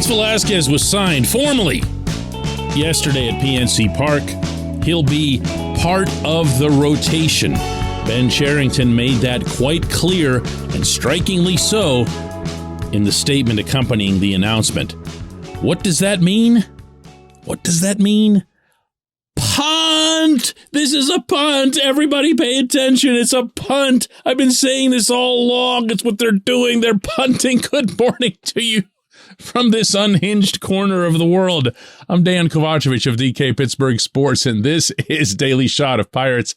Vince Velasquez was signed formally yesterday at PNC Park. He'll be part of the rotation. Ben Cherington made that quite clear, and strikingly so, in the statement accompanying the announcement. What does that mean? What does that mean? Punt! This is a punt! Everybody pay attention. It's a punt. I've been saying this all along. It's what they're doing. They're punting. Good morning to you from this unhinged corner of the world. I'm Dejan Kovacevic of DK Pittsburgh Sports, and this is Daily Shot of Pirates.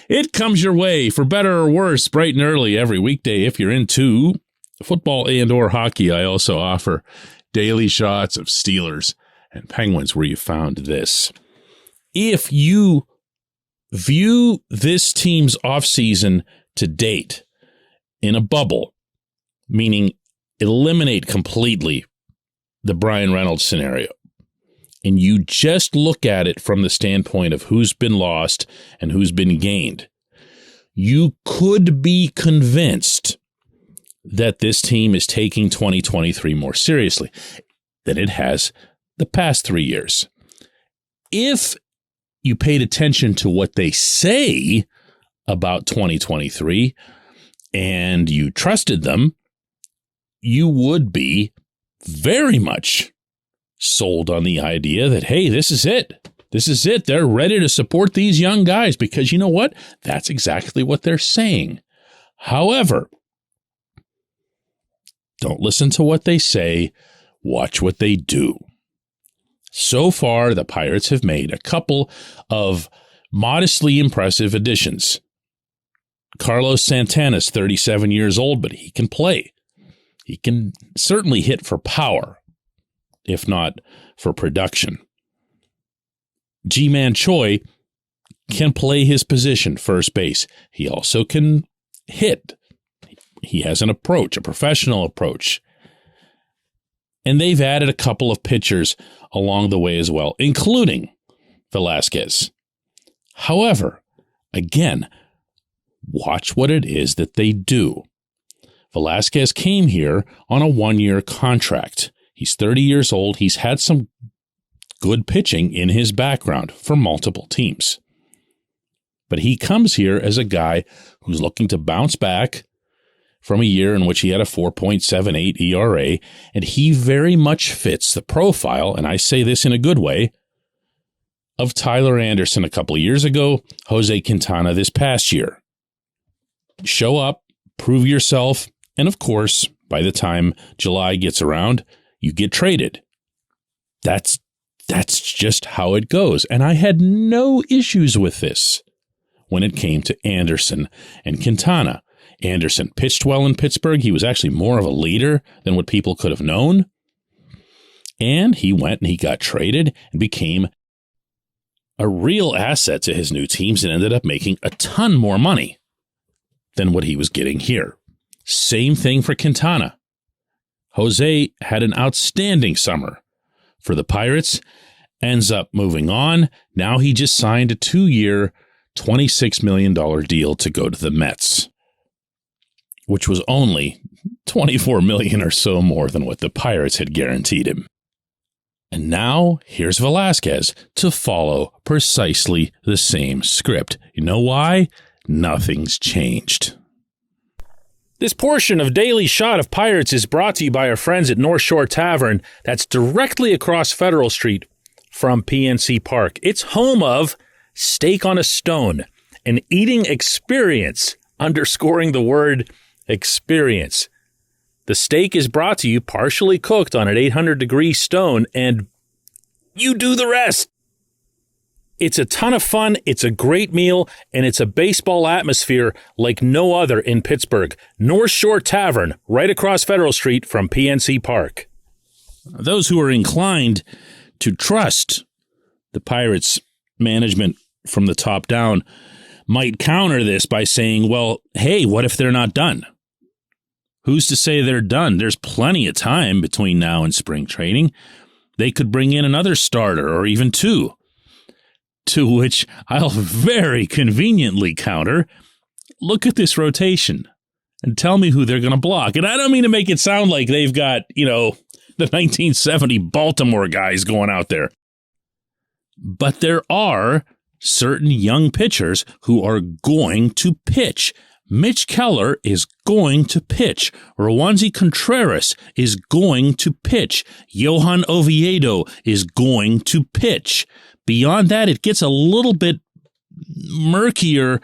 It comes your way, for better or worse, bright and early every weekday. If you're into football and or hockey, I also offer daily shots of Steelers and Penguins where you found this. If you view this team's offseason to date in a bubble, meaning eliminate completely the Bryan Reynolds scenario, and you just look at it from the standpoint of who's been lost and who's been gained, you could be convinced that this team is taking 2023 more seriously than it has the past 3 years. If you paid attention to what they say about 2023 and you trusted them, you would be very much sold on the idea that, hey, this is it. This is it. They're ready to support these young guys because you know what? That's exactly what they're saying. However, don't listen to what they say. Watch what they do. So far, the Pirates have made a couple of modestly impressive additions. Carlos Santana's 37 years old, but he can play. He can certainly hit for power, if not for production. Ji-Man Choi can play his position, first base. He also can hit. He has an approach, a professional approach. And they've added a couple of pitchers along the way as well, including Velasquez. However, again, watch what it is that they do. Velasquez came here on a one-year contract. He's 30 years old. He's had some good pitching in his background for multiple teams. But he comes here as a guy who's looking to bounce back from a year in which he had a 4.78 ERA, and he very much fits the profile, and I say this in a good way, of Tyler Anderson a couple of years ago, Jose Quintana this past year. Show up, prove yourself, and of course, by the time July gets around, you get traded. That's just how it goes. And I had no issues with this when it came to Anderson and Quintana. Anderson pitched well in Pittsburgh. He was actually more of a leader than what people could have known. And he went and he got traded and became a real asset to his new teams and ended up making a ton more money than what he was getting here. Same thing for Quintana. Jose had an outstanding summer for the Pirates, ends up moving on. Now he just signed a 2-year, $26 million deal to go to the Mets, which was only $24 million or so more than what the Pirates had guaranteed him. And now here's Velasquez to follow precisely the same script. You know why? Nothing's changed. This portion of Daily Shot of Pirates is brought to you by our friends at North Shore Tavern. That's directly across Federal Street from PNC Park. It's home of Steak on a Stone, an eating experience, underscoring the word experience. The steak is brought to you partially cooked on an 800-degree stone, and you do the rest. It's a ton of fun, it's a great meal, and it's a baseball atmosphere like no other in Pittsburgh. North Shore Tavern, right across Federal Street from PNC Park. Those who are inclined to trust the Pirates' management from the top down might counter this by saying, well, hey, what if they're not done? Who's to say they're done? There's plenty of time between now and spring training. They could bring in another starter or even two. To which I'll very conveniently counter, look at this rotation and tell me who they're going to block. And I don't mean to make it sound like they've got, the 1970 Baltimore guys going out there. But there are certain young pitchers who are going to pitch. Mitch Keller is going to pitch. Roansy Contreras is going to pitch. Johan Oviedo is going to pitch. Beyond that, it gets a little bit murkier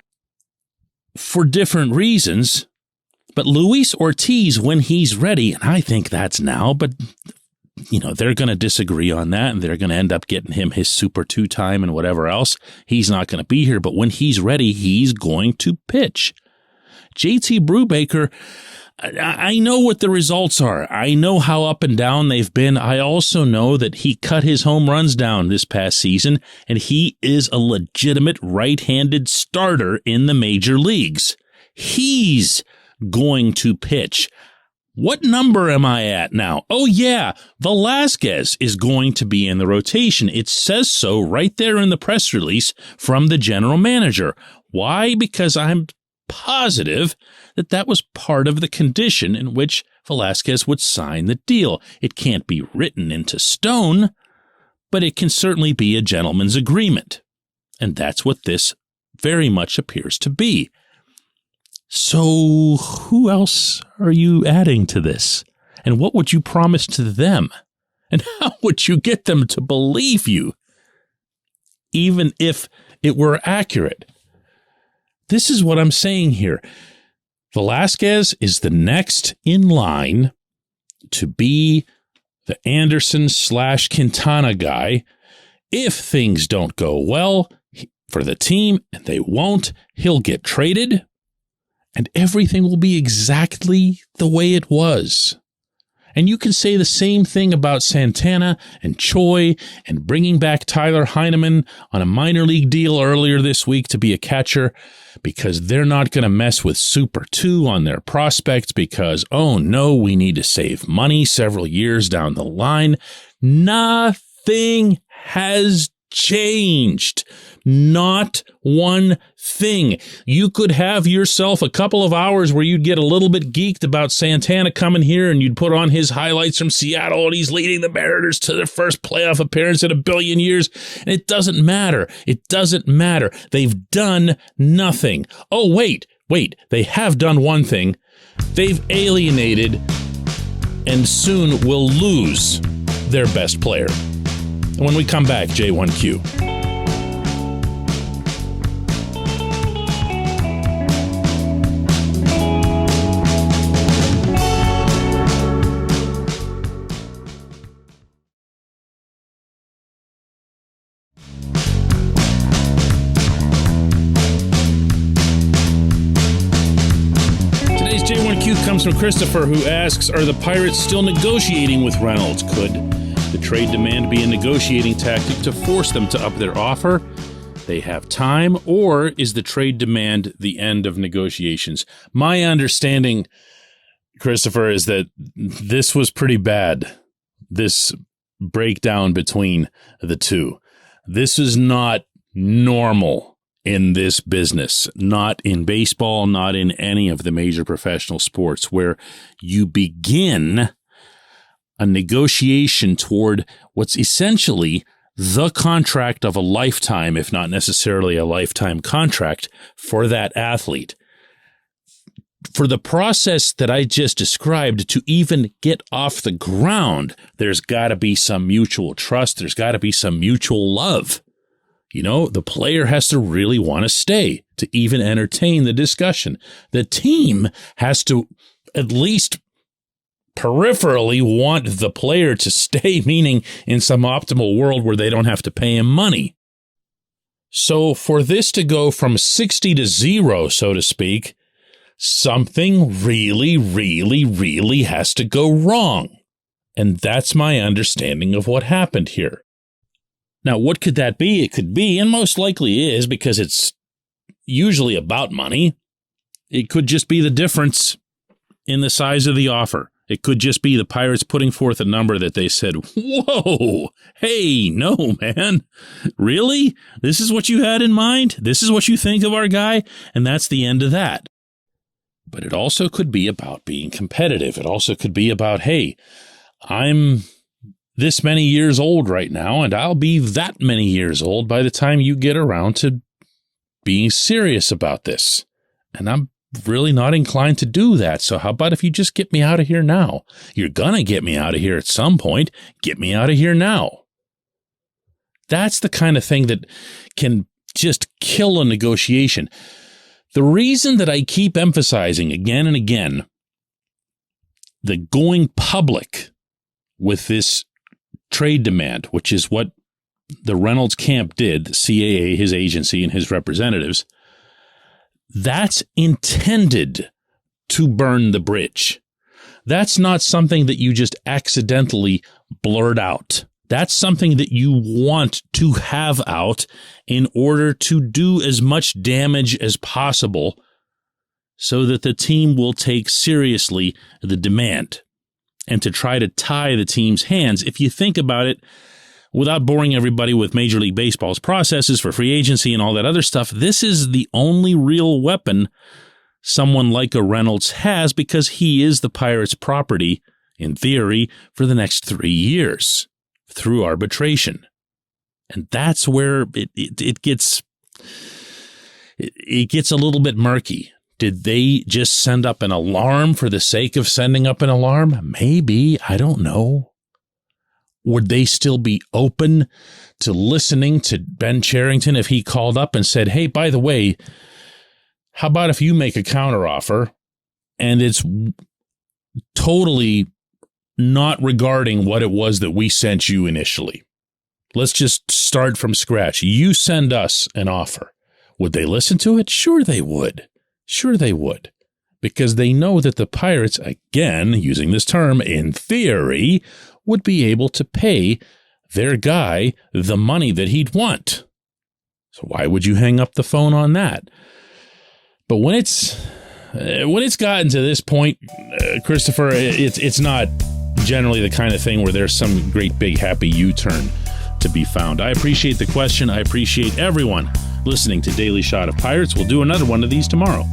for different reasons. But Luis Ortiz, when he's ready, and I think that's now, but they're going to disagree on that, and they're going to end up getting him his Super 2 time and whatever else. He's not going to be here, but when he's ready, he's going to pitch. JT Brubaker, I know what the results are. I know how up and down they've been. I also know that he cut his home runs down this past season, and he is a legitimate right-handed starter in the major leagues. He's going to pitch. What number am I at now? Oh, yeah, Velasquez is going to be in the rotation. It says so right there in the press release from the general manager. Why? Because I'm positive that was part of the condition in which Velasquez would sign the deal. It can't be written into stone, but it can certainly be a gentleman's agreement. And that's what this very much appears to be. So who else are you adding to this? And what would you promise to them? And how would you get them to believe you, even if it were accurate? This is what I'm saying here. Velasquez is the next in line to be the Anderson/Quintana guy. If things don't go well for the team, and they won't, he'll get traded. And everything will be exactly the way it was. And you can say the same thing about Santana and Choi and bringing back Tyler Heineman on a minor league deal earlier this week to be a catcher, because they're not going to mess with Super 2 on their prospects because, oh no, we need to save money several years down the line. Nothing has changed. Not one thing. You could have yourself a couple of hours where you'd get a little bit geeked about Santana coming here, and you'd put on his highlights from Seattle, and he's leading the Mariners to their first playoff appearance in 1 billion years. And it doesn't matter. It doesn't matter. They've done nothing. Oh, wait. They have done one thing. They've alienated and soon will lose their best player. And when we come back, J1Q. Comes from Christopher, who asks, are the Pirates still negotiating with Reynolds? Could the trade demand be a negotiating tactic to force them to up their offer? They have time, or is the trade demand the end of negotiations? My understanding, Christopher, is that this was pretty bad, this breakdown between the two. This is not normal in this business, not in baseball, not in any of the major professional sports, where you begin a negotiation toward what's essentially the contract of a lifetime, if not necessarily a lifetime contract for that athlete. For the process that I just described to even get off the ground, there's got to be some mutual trust. There's got to be some mutual love. The player has to really want to stay to even entertain the discussion. The team has to at least peripherally want the player to stay, meaning in some optimal world where they don't have to pay him money. So for this to go from 60 to 0, so to speak, something really, really, really has to go wrong. And that's my understanding of what happened here. Now, what could that be? It could be, and most likely is, because it's usually about money. It could just be the difference in the size of the offer. It could just be the Pirates putting forth a number that they said, whoa, hey, no, man, really? This is what you had in mind? This is what you think of our guy? And that's the end of that. But it also could be about being competitive. It also could be about, hey, I'm this many years old right now, and I'll be that many years old by the time you get around to being serious about this. And I'm really not inclined to do that. So how about if you just get me out of here now? You're going to get me out of here at some point. Get me out of here now. That's the kind of thing that can just kill a negotiation. The reason that I keep emphasizing again and again the going public with this trade demand, which is what the Reynolds camp did, the CAA, his agency, and his representatives, that's intended to burn the bridge. That's not something that you just accidentally blurt out. That's something that you want to have out in order to do as much damage as possible so that the team will take seriously the demand and to try to tie the team's hands. If you think about it, without boring everybody with Major League Baseball's processes for free agency and all that other stuff, this is the only real weapon someone like a Reynolds has because he is the Pirates' property, in theory, for the next 3 years through arbitration. And that's where it gets a little bit murky. Did they just send up an alarm for the sake of sending up an alarm? Maybe. I don't know. Would they still be open to listening to Ben Cherington if he called up and said, hey, by the way, how about if you make a counteroffer and it's totally not regarding what it was that we sent you initially? Let's just start from scratch. You send us an offer. Would they listen to it? Sure they would. Sure they would. Because they know that the Pirates, again, using this term, in theory, would be able to pay their guy the money that he'd want. So why would you hang up the phone on that? But when it's gotten to this point, Christopher, it's not generally the kind of thing where there's some great big happy U-turn to be found. I appreciate the question. I appreciate everyone listening to Daily Shot of Pirates. We'll do another one of these tomorrow.